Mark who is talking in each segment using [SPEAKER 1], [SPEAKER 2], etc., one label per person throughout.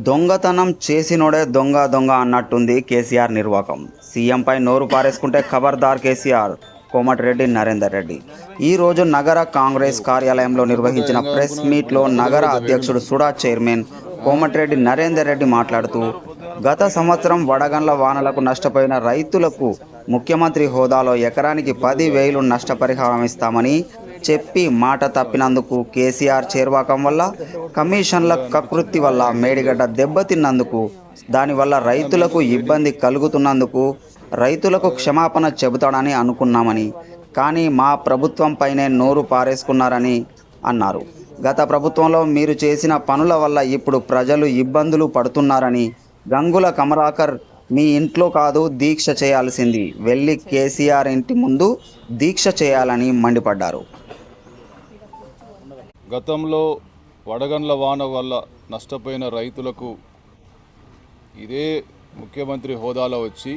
[SPEAKER 1] దొంగతనం చేసినోడే దొంగ దొంగ అన్నట్టుంది కేసీఆర్ నిర్వాకం. సీఎంపై నోరు పారేసుకుంటే ఖబర్దార్ కేసీఆర్. కోమటిరెడ్డి నరేందర్ రెడ్డి ఈరోజు నగర కాంగ్రెస్ కార్యాలయంలో నిర్వహించిన ప్రెస్ మీట్లో నగర అధ్యక్షుడు సుడా చైర్మన్ కోమటిరెడ్డి నరేందర్ రెడ్డి మాట్లాడుతూ, గత సంవత్సరం వడగండ్ల వానలకు నష్టపోయిన రైతులకు ముఖ్యమంత్రి హోదాలో ఎకరానికి 10,000 నష్టపరిహారం ఇస్తామని చెప్పి మాట తప్పినందుకు, కేసీఆర్ చేర్వాకం వల్ల, కమిషన్ల కకృతి వల్ల మేడిగడ్డ దెబ్బతిన్నందుకు, దానివల్ల రైతులకు ఇబ్బంది కలుగుతున్నందుకు రైతులకు క్షమాపణ చెబుతాడని అనుకున్నామని, కానీ మా ప్రభుత్వంపైనే నోరు పారేసుకున్నారని అన్నారు. గత ప్రభుత్వంలో మీరు చేసిన పనుల వల్ల ఇప్పుడు ప్రజలు ఇబ్బందులు పడుతున్నారని, గంగుల కమలాకర్ మీ ఇంట్లో కాదు దీక్ష చేయాల్సింది, వెళ్ళి కేసీఆర్ ఇంటి ముందు దీక్ష చేయాలని మండిపడ్డారు.
[SPEAKER 2] గతంలో వడగండ్ల వాన వల్ల నష్టపోయిన రైతులకు ఇదే ముఖ్యమంత్రి హోదాలో వచ్చి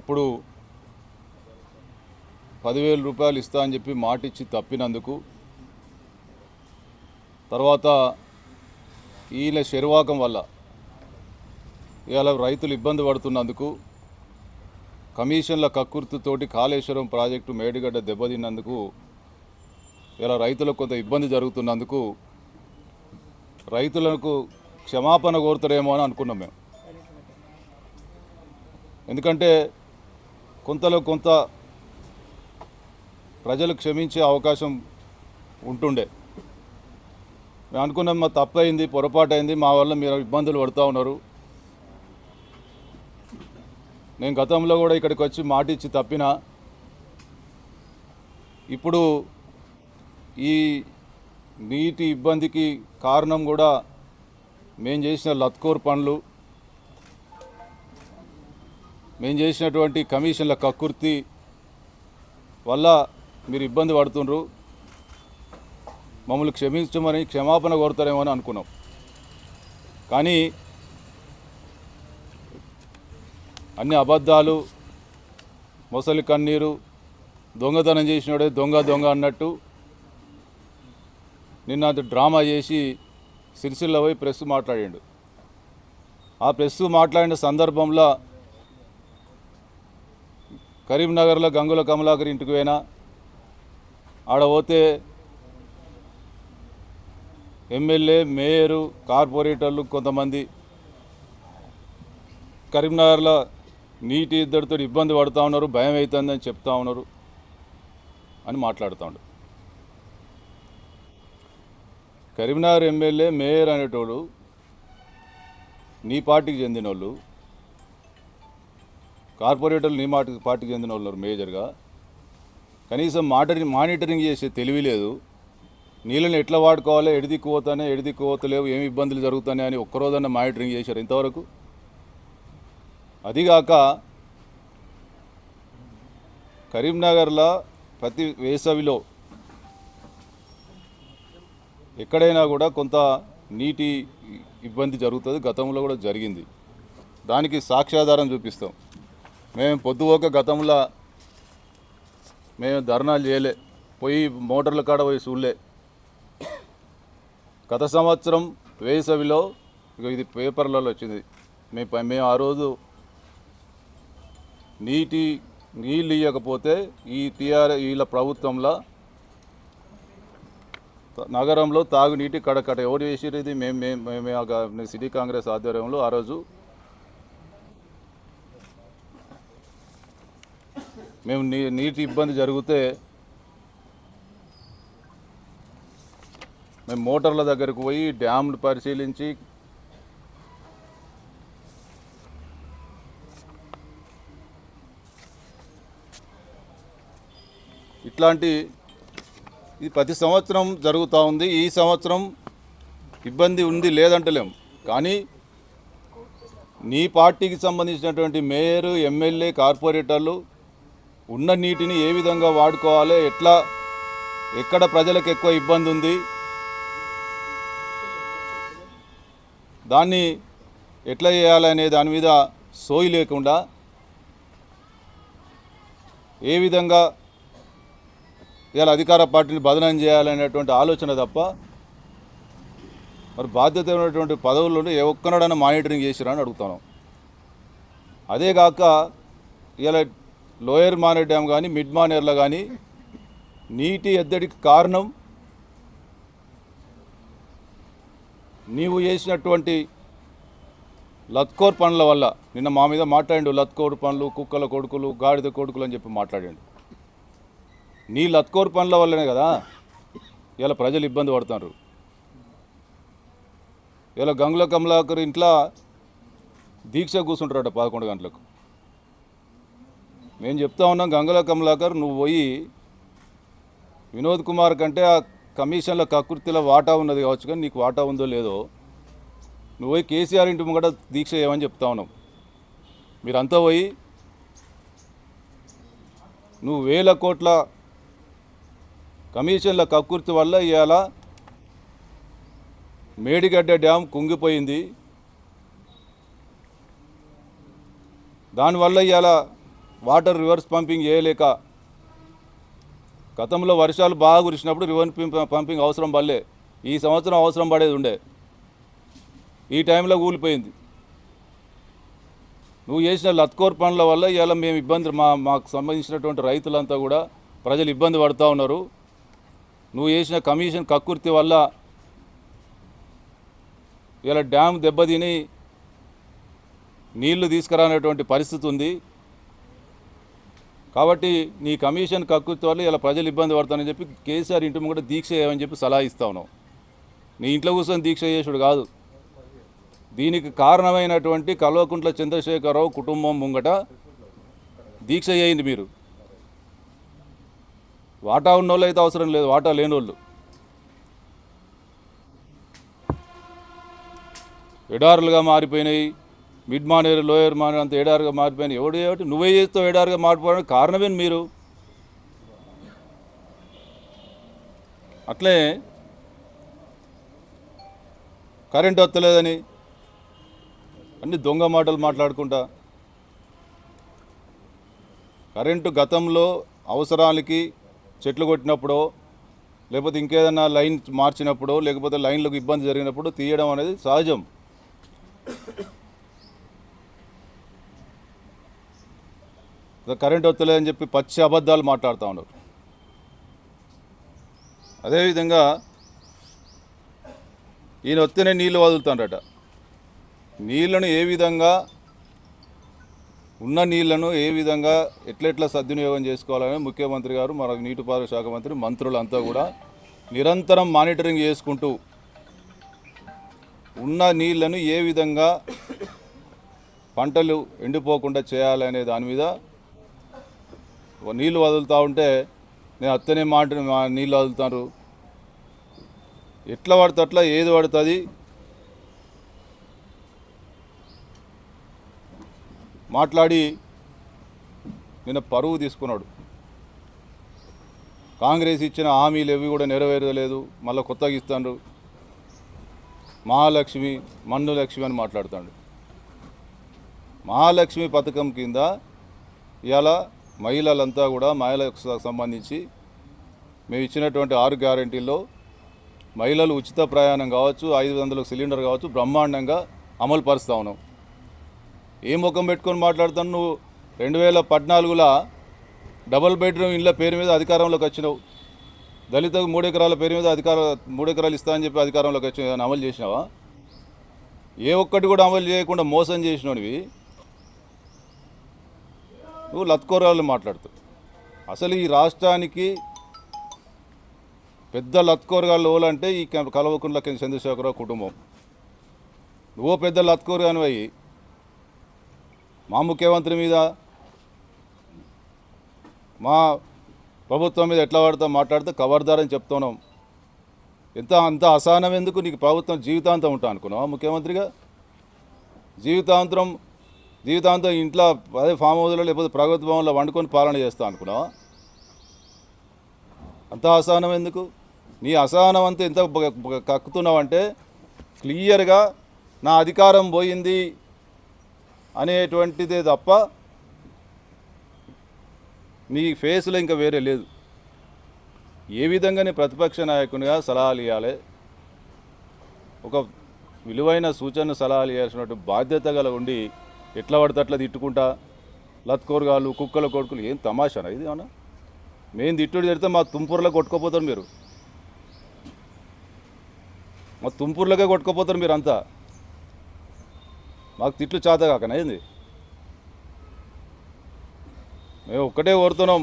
[SPEAKER 2] అప్పుడు 10,000 రూపాయలు ఇస్తా అని చెప్పి మాటిచ్చి తప్పినందుకు, తర్వాత ఈయన శర్వాకం వల్ల ఇవాళ రైతులు ఇబ్బంది పడుతున్నందుకు, కమిషన్ల కక్కుర్తితోటి కాళేశ్వరం ప్రాజెక్టు మేడిగడ్డ దెబ్బతిన్నందుకు, ఇలా రైతులకు కొంత ఇబ్బంది జరుగుతున్నందుకు రైతులకు క్షమాపణ కోరుతారేమో అని అనుకున్నాం మేము. ఎందుకంటే కొంతలో కొంత ప్రజలు క్షమించే అవకాశం ఉంటుండే. మేము అనుకున్నాం, మా తప్పైంది, పొరపాటు అయింది, మా వల్ల మీరు ఇబ్బందులు పడుతూ ఉన్నారు. నేను గతంలో కూడా ఇక్కడికి వచ్చి మాటిచ్చి తప్పినా, ఇప్పుడు ఈ నీటి ఇబ్బందికి కారణం కూడా మేము చేసిన లత్కోర్ పనులు, మేము చేసినటువంటి కమిషన్ల కక్కుర్తి వల్ల మీరు ఇబ్బంది పడుతుండ్రు, మమ్మల్ని క్షమించమని క్షమాపణ కోరుతారేమో అని అనుకున్నాం. కానీ అన్ని అబద్ధాలు, మొసలి కన్నీరు, దొంగతనం చేసినోడే దొంగ దొంగ అన్నట్టు నిన్న డ్రామా చేసి సిరిసిల్ల పోయి ప్రెస్ మాట్లాడాడు. ఆ ప్రెస్ మాట్లాడిన సందర్భంలో కరీంనగర్లో గంగుల కమలాకర్ ఇంటికి పోయినా, ఆడ పోతే ఎమ్మెల్యే, మేయరు, కార్పొరేటర్లు కొంతమంది కరీంనగర్లో నీటి ఇద్దరితో ఇబ్బంది పడుతూ ఉన్నారు, భయం అవుతుందని చెప్తా ఉన్నారు అని మాట్లాడుతూ ఉన్నారు. కరీంనగర్ ఎమ్మెల్యే, మేయర్ అనేటోడు నీ పార్టీకి చెందిన వాళ్ళు, కార్పొరేటర్లు నీ పార్టీకి చెందిన వాళ్ళు మేజర్గా, కనీసం మానిటరింగ్ చేసే తెలివి లేదు. నీళ్ళని ఎట్లా వాడుకోవాలి, ఎడిదిక్కుపోతానే ఎడిదిక్కుపోతలేవు, ఏమి ఇబ్బందులు జరుగుతాయి అని ఒక్కరోజన్నా మానిటరింగ్ చేశారు ఇంతవరకు? అదిగాక కరీంనగర్లో ప్రతి వేసవిలో ఎక్కడైనా కూడా కొంత నీటి ఇబ్బంది జరుగుతుంది, గతంలో కూడా జరిగింది. దానికి సాక్ష్యాధారం చూపిస్తాం. మేము పొద్దుపోక గతంలో మేము ధర్నాలు చేయలే, పోయి మోటార్ల కాడ పోయి చూడలే. గత సంవత్సరం వేసవిలో ఇది పేపర్లలో వచ్చింది, మేము ఆ రోజు నీళ్ళు ఇవ్వకపోతే ఈ వీళ్ళ ప్రభుత్వంలో నగరంలో తాగునీటి కడకట ఎవరు వేసిరు? ఇది మేము సిటీ కాంగ్రెస్ ఆధ్వర్యంలో ఆ రోజు మేము నీటి ఇబ్బంది జరిగితే మేము మోటార్ల దగ్గరకు పోయి డ్యామ్లు పరిశీలించి ఇది ప్రతి సంవత్సరం జరుగుతూ ఉంది. ఈ సంవత్సరం ఇబ్బంది ఉంది లేదంటలేం, కానీ నీ పార్టీకి సంబంధించినటువంటి మేయరు, ఎమ్మెల్యే, కార్పొరేటర్లు ఉన్న నీటిని ఏ విధంగా వాడుకోవాలి, ఎక్కడ ప్రజలకు ఎక్కువ ఇబ్బంది ఉంది, దాన్ని ఎట్లా చేయాలనే దాని మీద సోయి లేకుండా ఏ విధంగా ఇలా అధికార పార్టీని బదనాం చేయాలనేటువంటి ఆలోచన తప్ప మరి బాధ్యత ఉన్నటువంటి పదవుల్లో ఏ ఒక్కనాడైనా మానిటరింగ్ చేసిరా అని అడుగుతాను. అదే కాక ఇలా లోయర్ మానేర్ డ్యామ్ కానీ మిడ్ మానేర్లో కానీ నీటి ఎద్దడికి కారణం నీవు చేసినటువంటి లత్కోర్ పనుల వల్ల. నిన్న మా మీద మాట్లాడిండు, లత్కోర్ పనులు, కుక్కల కొడుకులు, గాడిద కొడుకులు అని చెప్పి మాట్లాడాడు. నీ లత్కోర్ పనుల వల్లనే కదా ఇలా ప్రజలు ఇబ్బంది పడుతున్నారు. ఇలా గంగుల కమలాకర్ ఇంట్లో దీక్ష కూర్చుంటారట 11 గంటలకు. మేము చెప్తా ఉన్నాం, గంగుల కమలాకర్ నువ్వు పోయి వినోద్ కుమార్ కంటే ఆ కమిషన్ల కకృతిలో వాటా ఉన్నది కావచ్చు, కానీ నీకు వాటా ఉందో లేదో నువ్వు పోయి కేసీఆర్ ఇంటి ముంగట దీక్ష చేయమని చెప్తా ఉన్నాం. మీరంతా పోయి నువ్వు 1000 కోట్ల కమిషన్ల కకృతి వల్ల ఇవాళ మేడిగడ్డ డ్యామ్ కుంగిపోయింది. దానివల్ల ఇవాళ వాటర్ రివర్స్ పంపింగ్ చేయలేక, గతంలో వర్షాలు బాగా కురిసినప్పుడు రివర్స్ పంపింగ్ అవసరం పడలే, ఈ సంవత్సరం అవసరం పడేది ఉండే, ఈ టైంలో కూలిపోయింది. నువ్వు చేసిన లత్కోర్ పనుల వల్ల ఇవాళ మేము ఇబ్బంది, మాకు సంబంధించినటువంటి రైతులంతా కూడా ప్రజలు ఇబ్బంది పడుతూ ఉన్నారు. నువ్వు చేసిన కమిషన్ కక్కుర్తి వల్ల ఇలా డ్యామ్ దెబ్బతిని నీళ్లు తీసుకురానటువంటి పరిస్థితి ఉంది. కాబట్టి నీ కమిషన్ కక్కుర్తి వల్ల ఇలా ప్రజలు ఇబ్బంది పడతానని చెప్పి కేసీఆర్ ఇంటి ముంగట దీక్ష చేయమని చెప్పి సలహా ఇస్తా ఉన్నావు. నీ ఇంట్లో కూర్చొని దీక్ష చేసుడు కాదు, దీనికి కారణమైనటువంటి కల్వకుంట్ల చంద్రశేఖరరావు కుటుంబం ముంగట దీక్ష చేయండి. మీరు వాటా ఉన్నోళ్ళు అయితే అవసరం లేదు, వాటా లేనోళ్ళు. ఎడారులుగా మారిపోయినాయి, మిడ్ మానేరు లోయర్ మానేరు అంత ఎడారుగా మారిపోయినాయి. ఎవడు నువ్వే చేస్తావు ఎడారుగా మారిపోవడానికి కారణమే మీరు. అట్లే కరెంట్ వస్తలేదని అన్ని దొంగ మాటలు మాట్లాడుకుంటా, కరెంటు గతంలో అవసరాలకి చెట్లు కొట్టినప్పుడో లేకపోతే ఇంకేదన్నా లైన్ మార్చినప్పుడో లేకపోతే లైన్లకు ఇబ్బంది జరిగినప్పుడు తీయడం అనేది సహజం. కరెంట్ వస్తలేదని చెప్పి పచ్చి అబద్ధాలు మాట్లాడుతూ ఉన్నారు. అదేవిధంగా ఈయన వస్తేనే నీళ్ళు వదులుతాడట. నీళ్లను ఏ విధంగా, ఉన్న నీళ్లను ఏ విధంగా ఎట్లెట్లా సద్వినియోగం చేసుకోవాలని ముఖ్యమంత్రి గారు, మన నీటిపారుదల శాఖ మంత్రి, మంత్రులంతా కూడా నిరంతరం మానిటరింగ్ చేసుకుంటూ ఉన్న నీళ్లను ఏ విధంగా పంటలు ఎండిపోకుండా చేయాలనే దాని మీద నీళ్ళు వదులుతూ ఉంటే నేను అత్తనే నీళ్ళు వదులుతారు, ఎట్లా పడితే అట్లా ఏది పడుతుంది మాట్లాడి నిన్న పరువు తీసుకున్నాడు. కాంగ్రెస్ ఇచ్చిన హామీలు ఏవి కూడా నెరవేరలేదు, మళ్ళీ కొత్తగా ఇస్తాడు. మహాలక్ష్మి, మన్ను లక్ష్మి అని మాట్లాడుతాడు. మహాలక్ష్మి పథకం కింద ఇవాళ మహిళలంతా కూడా, మహిళలకు సంబంధించి మేము ఇచ్చినటువంటి 6 గ్యారెంటీల్లో మహిళలు ఉచిత ప్రయాణం కావచ్చు, 500 సిలిండర్ కావచ్చు, బ్రహ్మాండంగా అమలు పరుస్తూ ఉన్నాం. ఏ ముఖం పెట్టుకొని మాట్లాడుతాను నువ్వు? 2014లో డబుల్ బెడ్రూమ్ ఇళ్ళ పేరు మీద అధికారంలోకి వచ్చినావు. దళితకు 3 ఎకరాల పేరు మీద 3 ఎకరాలు ఇస్తా అని చెప్పి అధికారంలోకి వచ్చి అమలు చేసినావా? ఏ ఒక్కటి కూడా అమలు చేయకుండా మోసం చేసినవి నువ్వు లత్కోరాలు మాట్లాడుతావు. అసలు ఈ రాష్ట్రానికి పెద్ద లత్కోరగాళ్ళు ఎవరంటే ఈ కల్వకుంట్ల చంద్రశేఖరరావు కుటుంబం. నువ్వు పెద్ద లత్కోరగాని అయ్యి మా ముఖ్యమంత్రి మీద, మా ప్రభుత్వం మీద ఎట్లా పడతా మాట్లాడితే ఖబర్దారని చెప్తున్నాం. అంత అసహనం ఎందుకు నీకు? ప్రభుత్వం జీవితాంతం ఉంటా అనుకున్నావా ముఖ్యమంత్రిగా? జీవితాంతం ఇంట్లో అదే ఫామ్ హౌస్లో లేకపోతే ప్రగతి భవన్లో వండుకొని పాలన చేస్తా అనుకున్నావా? అంత అసహనం ఎందుకు? నీ అసహనం అంతా ఎంత కక్కుతున్నావంటే క్లియర్గా నా అధికారం పోయింది అనేటువంటిదే తప్ప నీ ఫేస్లో ఇంకా వేరే లేదు. ఏ విధంగా నీ ప్రతిపక్ష నాయకునిగా సలహాలు ఇవ్వాలి, ఒక విలువైన సూచన సలహాలు ఇవ్వాల్సినటువంటి బాధ్యత గల ఉండి ఎట్లా పడితే అట్లా తిట్టుకుంటా లత్కోరగాళ్ళు కుక్కల కొడుకులు ఏం తమాషానా ఇది అవునా? మేము తిట్టుడు తిడితే మా తుంపూరులో కొట్టుకోపోతారు మీరు, మా తుంపూరులోకే కొట్టుకోపోతారు మీరు అంతా. మాకు తిట్లు చేత కాకనా ఏంది? మేము ఒక్కటే కోరుతున్నాం,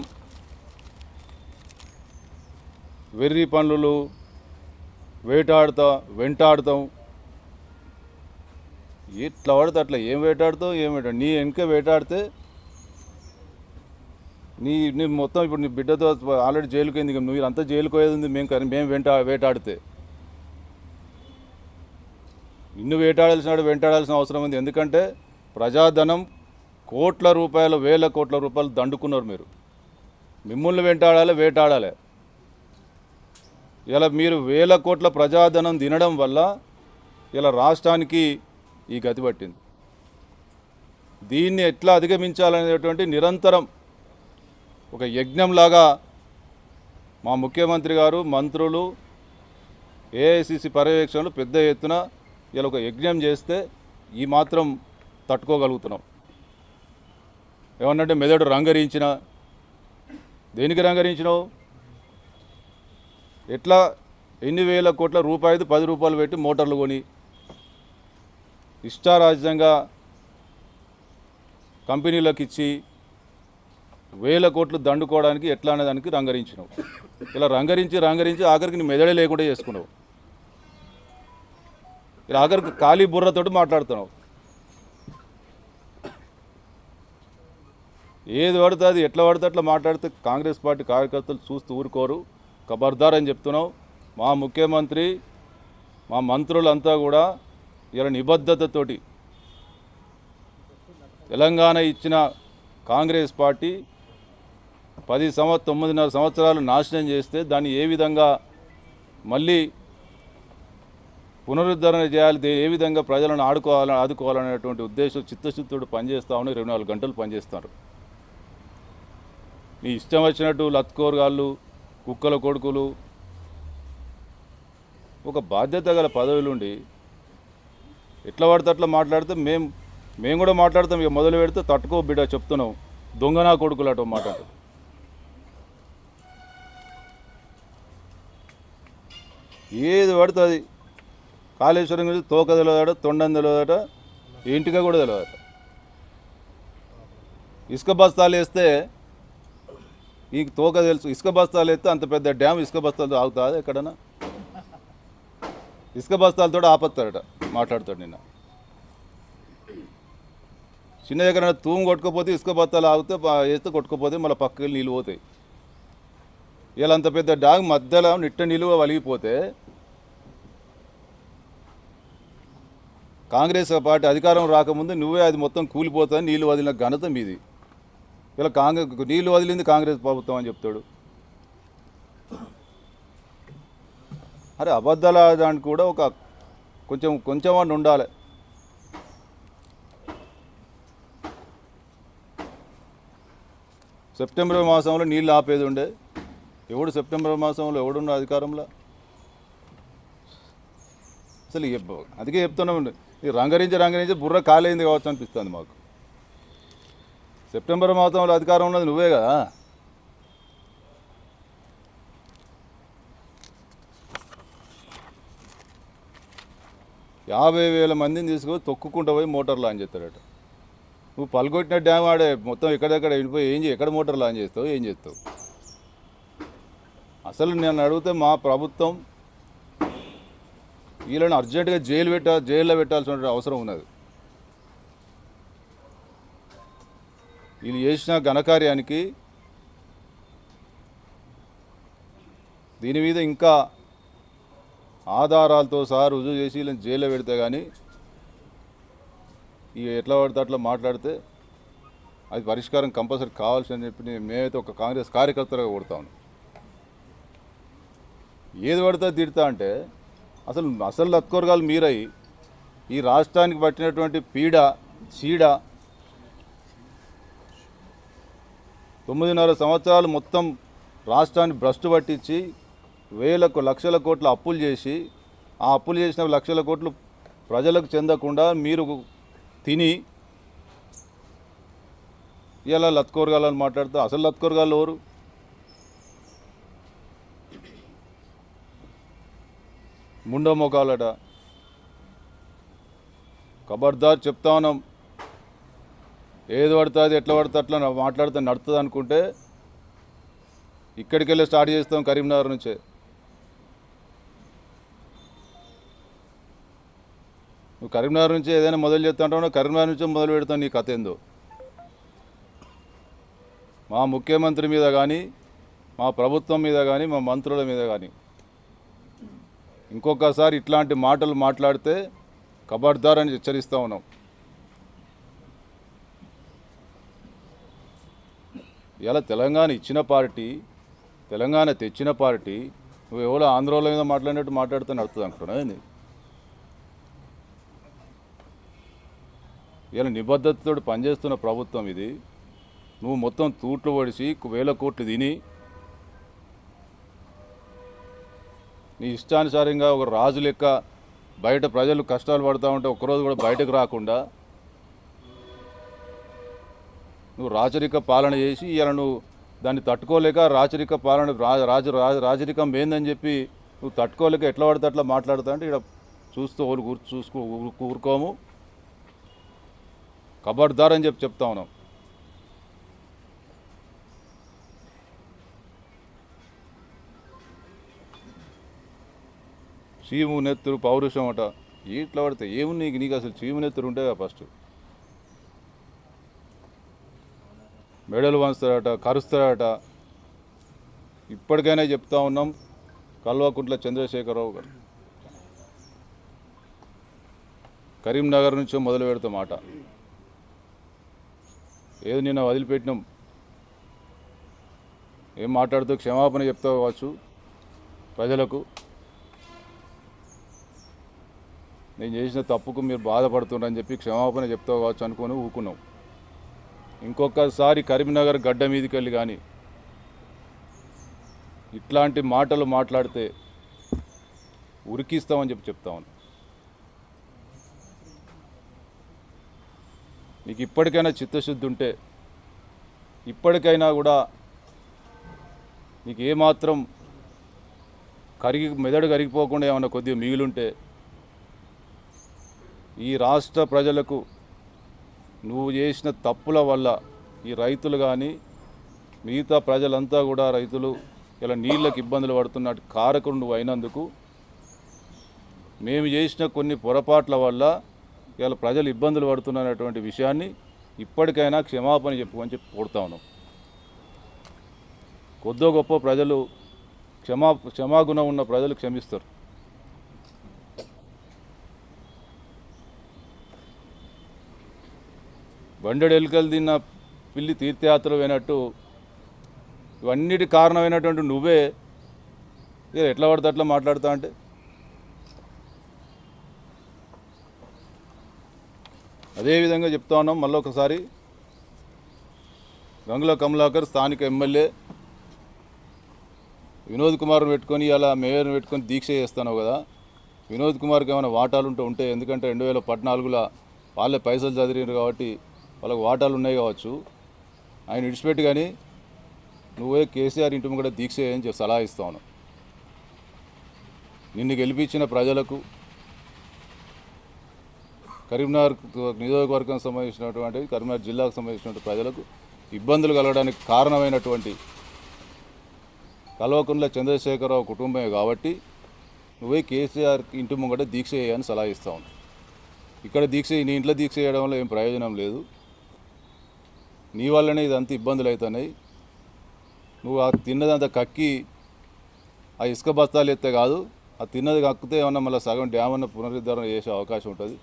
[SPEAKER 2] వెర్రి పనులు వెంటాడుతాం ఇట్లా పడితే అట్లా ఏం వేటాడుతావు నీ వెనక వేటాడితే నీ మొత్తం ఇప్పుడు నీ బిడ్డతో ఆల్రెడీ జైలుకి అయింది, నువ్వు అంతా జైలుకు పోయేది ఉంది. మేము వేటాడితే నిన్ను వెంటాడాల్సిన అవసరం ఉంది. ఎందుకంటే ప్రజాధనం కోట్ల రూపాయలు, వేల కోట్ల రూపాయలు దండుకున్నారు మీరు. మిమ్మల్ని వేటాడాలి. ఇలా మీరు వేల కోట్ల ప్రజాధనం తినడం వల్ల ఇలా రాష్ట్రానికి ఈ గతి పట్టింది. దీన్ని ఎట్లా అధిగమించాలనేటువంటి నిరంతరం ఒక యజ్ఞంలాగా మా ముఖ్యమంత్రి గారు, మంత్రులు, ఏఐసిసి పర్యవేక్షణలు పెద్ద ఎత్తున ఇలా ఒక యజ్ఞం చేస్తే ఈ మాత్రం తట్టుకోగలుగుతున్నాం. ఏమన్నంటే మెదడు రంగరించిన, దేనికి రంగరించినావు? ఎట్లా ఎన్ని వేల కోట్ల రూపాయలు 10 రూపాయలు పెట్టి మోటార్లు కొని ఇష్టారాజ్యంగా కంపెనీలకు ఇచ్చి వేల కోట్లు దండుకోవడానికి ఎట్లా అనేదానికి రంగరించినావు. ఇలా రంగరించి ఆఖరికి నీ మెదడే లేకుండా చేసుకున్నావు. ఇలా ఆఖరికి ఖాళీ బుర్రతోటి మాట్లాడుతున్నావు. ఏది పడితే అది ఎట్లా పడితే అట్లా మాట్లాడితే కాంగ్రెస్ పార్టీ కార్యకర్తలు చూస్తూ ఊరుకోరు. ఖబర్దార్ అని చెప్తున్నావు. మా ముఖ్యమంత్రి, మా మంత్రులంతా కూడా ఇలా నిబద్ధతతోటి తెలంగాణ ఇచ్చిన కాంగ్రెస్ పార్టీ 9.5 సంవత్సరాలు నాశనం చేస్తే దాన్ని ఏ విధంగా మళ్ళీ పునరుద్ధరణ చేయాలి, ఏ విధంగా ప్రజలను ఆదుకోవాలనేటువంటి ఉద్దేశం చిత్తశుద్ధితో పనిచేస్తామని 24 గంటలు పనిచేస్తారు. మీ ఇష్టం వచ్చినట్టు లత్కోరగాళ్ళు, కుక్కల కొడుకులు ఒక బాధ్యత గల పదవులుండి ఎట్లా పడితే అట్లా మాట్లాడితే మేము కూడా మాట్లాడతాం. ఇక మొదలు పెడితే తట్టుకో బిడ్డ చెప్తున్నాం, దొంగనా కొడుకులు అటు మాట్లాడు. ఏది పడితే అది కాళేశ్వరం గురించి తోక తెలియదట, తొండం తెలియదట, ఇంటిగా కూడా తెలియదట. ఇసుక బస్తాలు వేస్తే ఈ తోక తెలుసు. ఇసుక బస్తాలు వేస్తే అంత పెద్ద డ్యామ్ ఇసుక బస్తాలతో ఆగుతుంది ఎక్కడన్నా? ఇసుక బస్తాలతో ఆపత్తాడట మాట్లాడతాడు. నిన్న చిన్న ఎక్కడైనా తూము కొట్టుకోపోతే ఇసుక బస్తాలు ఆగితే వేస్తే కొట్టుకోపోతే మళ్ళీ పక్కకి నీళ్ళు పోతాయి. ఇలా అంత పెద్ద డ్యామ్ మధ్యలో నిట్ట నిలువ వలిగిపోతే కాంగ్రెస్ పార్టీ అధికారం రాకముందు నువ్వే అది మొత్తం కూలిపోతాయని నీళ్ళు వదిలిన ఘనత మీది. ఇలా నీళ్ళు వదిలింది కాంగ్రెస్ ప్రభుత్వం అని చెప్తాడు. అరే అబద్ధాల దానికి కూడా ఒక కొంచెం అని ఉండాలి. సెప్టెంబర్ మాసంలో నీళ్ళు ఆపేది ఉండే. ఎవడు సెప్టెంబర్ మాసంలో ఎవడున్న అధికారంలో? అసలు అందుకే చెప్తున్నాం, రంగరించి బుర్ర కాలేంది కావచ్చు అనిపిస్తుంది మాకు. సెప్టెంబర్ మాసంలో అధికారం ఉన్నది నువ్వే కదా. యాభై వేల మందిని తీసుకొని తొక్కుకుంటూ పోయి మోటార్ లాంచ్ చేస్తాడట. నువ్వు పలుకొట్టిన డ్యామ్ ఆడే మొత్తం ఎక్కడెక్కడ వెళ్ళిపోయి ఎక్కడ మోటార్ లాంచ్ చేస్తావు, ఏం చేస్తావు? అసలు నేను అడిగితే మా ప్రభుత్వం వీళ్ళని అర్జెంటుగా జైల్లో పెట్టాల్సిన అవసరం ఉన్నది. వీళ్ళు చేసిన ఘనకార్యానికి దీని మీద ఇంకా ఆధారాలతో సహా రుజువు చేసి వీళ్ళని జైల్లో పెడితే కానీ ఇక ఎట్లా పడితే అట్లా మాట్లాడితే అది పరిష్కారం కంపల్సరీ కావాల్సిందని చెప్పి మేమైతే ఒక కాంగ్రెస్ కార్యకర్తలుగా కొడతాను. ఏది పడితే తిడతా అంటే అసలు లత్కోరగాలు మీరై ఈ రాష్ట్రానికి పట్టినటువంటి చీడ 9.5 సంవత్సరాలు మొత్తం రాష్ట్రాన్ని భ్రష్టు పట్టించి లక్షల కోట్ల అప్పులు చేసి ఆ అప్పులు చేసిన లక్షల కోట్లు ప్రజలకు చెందకుండా మీరు తిని ఇలా లత్కోరగాలని మాట్లాడితే అసలు లత్కోరగాళ్ళు ఎవరు? ముండో మోకాలట. ఖబర్దార్ చెప్తా ఉన్నాం, ఏది పడుతుంది ఎట్లా పడితే అట్లా మాట్లాడితే నడుతుంది అనుకుంటే ఇక్కడికి వెళ్ళి స్టార్ట్ చేస్తాం, కరీంనగర్ నుంచే. నువ్వు కరీంనగర్ నుంచి ఏదైనా మొదలు చేస్తా అంటావు, కరీంనగర్ నుంచే మొదలు పెడతావు. నీ కథ ఏందో మా ముఖ్యమంత్రి మీద కానీ, మా ప్రభుత్వం మీద కానీ, మా మంత్రుల మీద కానీ ఇంకొకసారి ఇట్లాంటి మాటలు మాట్లాడితే ఖబర్దార్ అని హెచ్చరిస్తూ ఉన్నాం. ఇలా తెలంగాణ ఇచ్చిన పార్టీ, తెలంగాణ తెచ్చిన పార్టీ, నువ్వు ఎవరో ఆంధ్రోళ్ళ మీద మాట్లాడినట్టు మాట్లాడితే నడుతుంది అనుకున్నావు. ఇలా నిబద్ధతతో పనిచేస్తున్న ప్రభుత్వం ఇది. నువ్వు మొత్తం తూట్లు పడిసి 1000 కోట్లు తిని నీ ఇష్టానుసారంగా ఒక రాజు లెక్క బయట ప్రజలు కష్టాలు పడుతూ ఉంటే ఒక్కరోజు కూడా బయటకు రాకుండా నువ్వు రాచరిక పాలన చేసి ఇలా నువ్వు దాన్ని తట్టుకోలేక రాచరిక పాలన రాజరికం ఏందని చెప్పి నువ్వు తట్టుకోలేక ఎట్లా పడితే అట్లా మాట్లాడుతా అంటే ఇక్కడ చూస్తూ ఊరుకోము. ఖబర్దార్ అని చెప్తా ఉన్నాం. చీము నెత్తురు పౌరుషం అట ఇట్లా పడితే ఏముంది నీకు అసలు చీము నెత్తురు ఉంటేగా ఫస్ట్ మెడలు వంచుతాడట, కరుస్తాడట. ఇప్పటికైనా చెప్తా ఉన్నాం, కల్వకుంట్ల చంద్రశేఖరరావు గారు కరీంనగర్ నుంచో మొదలు పెడతాం మాట. ఏది నిన్న వదిలిపెట్టినాం, ఏం మాట్లాడుతూ క్షమాపణ చెప్తా కావచ్చు ప్రజలకు. నేను చేసిన తప్పుకు మీరు బాధపడుతున్నారని చెప్పి క్షమాపణ చెప్తా కావచ్చు అనుకొని ఊకున్నాం. ఇంకొకసారి కరీంనగర్ గడ్డ మీదకి వెళ్ళి కానీ ఇట్లాంటి మాటలు మాట్లాడితే ఉరికిస్తామని చెప్తా ఉన్నాను. నీకు ఇప్పటికైనా చిత్తశుద్ధి ఉంటే, ఇప్పటికైనా కూడా నీకు ఏమాత్రం మెదడు కరిగిపోకుండా ఏమన్నా కొద్దిగా మిగిలుంటే ఈ రాష్ట్ర ప్రజలకు నువ్వు చేసిన తప్పుల వల్ల ఈ రైతులు కానీ మిగతా ప్రజలంతా కూడా రైతులు ఇలా నీళ్ళకి ఇబ్బందులు పడుతున్నట్టు కారకుడు నువ్వు అయినందుకు, మేము చేసిన కొన్ని పొరపాట్ల వల్ల ఇలా ప్రజలు ఇబ్బందులు పడుతున్నటువంటి విషయాన్ని ఇప్పటికైనా క్షమాపణ చెప్పుకొని చెప్పి కోరుతా ఉన్నాం. కొద్దో గొప్ప ప్రజలు క్షమాగుణం ఉన్న ప్రజలు క్షమిస్తారు. బండెడు ఎలుకలు తిన్న పిల్లి తీర్థయాత్ర పోయినట్టు ఇవన్నిటి కారణమైనటువంటి నువ్వే ఎట్లా పడితే అట్లా మాట్లాడుతా అంటే అదేవిధంగా చెప్తా ఉన్నాం. మళ్ళీ ఒకసారి గంగుల కమలాకర్ స్థానిక ఎమ్మెల్యే వినోద్ కుమార్ని పెట్టుకొని ఇలా మేయర్ని పెట్టుకొని దీక్ష చేస్తాను కదా. వినోద్ కుమార్కి ఏమైనా వాటాలు ఉంటే ఎందుకంటే 2014లో వాళ్ళే పైసలు చదివారు కాబట్టి వాళ్ళకి వాటాలు ఉన్నాయి కావచ్చు. ఆయన విడిచిపెట్టి కానీ నువ్వే కేసీఆర్ ఇంటి ముంగట దీక్ష చేయని చెప్పి సలహా ఇస్తా ఉన్నావు. నిన్ను గెలిపించిన ప్రజలకు, కరీంనగర్ నియోజకవర్గం సంబంధించినటువంటి కరీంనగర్ జిల్లాకు సంబంధించినటువంటి ప్రజలకు ఇబ్బందులు కలగడానికి కారణమైనటువంటి కల్వకుంట్ల చంద్రశేఖరరావు కుటుంబమే కాబట్టి నువ్వే కేసీఆర్ ఇంటి ముంగట దీక్ష చేయని సలహా ఇస్తా ఉన్నావు. ఇక్కడ నీ ఇంట్లో దీక్ష చేయడం వల్ల ఏం ప్రయోజనం లేదు. నీ వల్లనే ఇదంతా ఇబ్బందులు అవుతున్నాయి. నువ్వు ఆ తిన్నదంతా కక్కి ఆ ఇసుక బస్తాలు ఎత్తే కాదు, ఆ తిన్నది కక్కితే ఏమన్నా మళ్ళీ సగం డ్యామ్ అన్న పునరుద్ధరణ చేసే అవకాశం ఉంటుంది.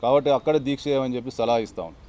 [SPEAKER 2] కాబట్టి అక్కడ దీక్ష చేయమని చెప్పి సలహా ఇస్తా ఉన్నాను.